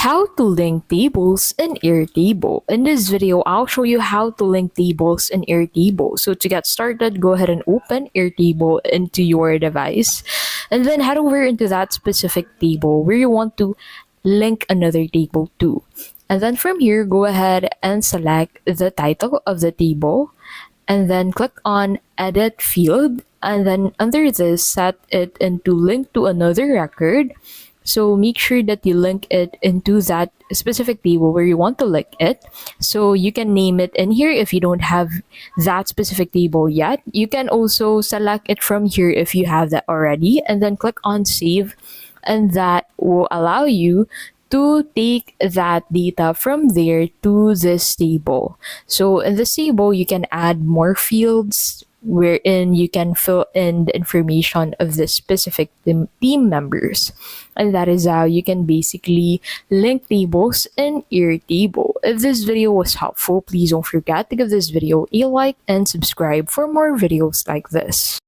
How to link tables in Airtable. In this video, I'll show you how to link tables in Airtable. So to get started, go ahead and open Airtable into your device and then head over into that specific table where you want to link another table to. And then from here, go ahead and select the title of the table and then click on edit field, and then under this set it into link to another record. So make sure that you link it into that specific table where you want to link it. So you can name it in here if you don't have that specific table yet. You can also select it from here if you have that already, and then click on save, and that will allow you to take that data from there to this table. So in this table, you can add more fields wherein you can fill in the information of the specific team members. And that is how you can basically link tables in Airtable. If this video was helpful, please don't forget to give this video a like and subscribe for more videos like this.